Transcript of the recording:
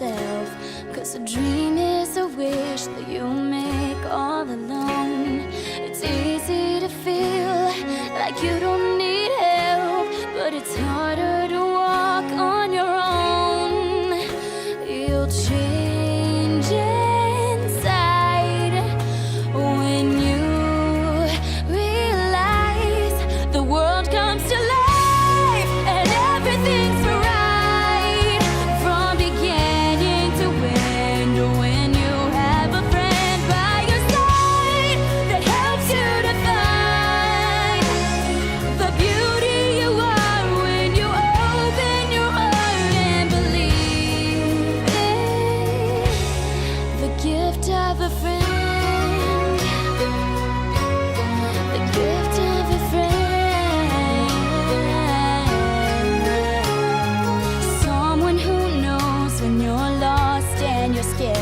yourself, 'cause a dream is a wish that you make all alone. It's easy to feel like you don't need help, but it's harder to walk on your own. You'll change inside when you realize the world comes to life and everything's right from beginning to end. When you have a friend by your side that helps you to find the beauty you are when you open your heart and believe in the gift of a friend, the gift of a friend, someone who knows when you're lost and you're scared.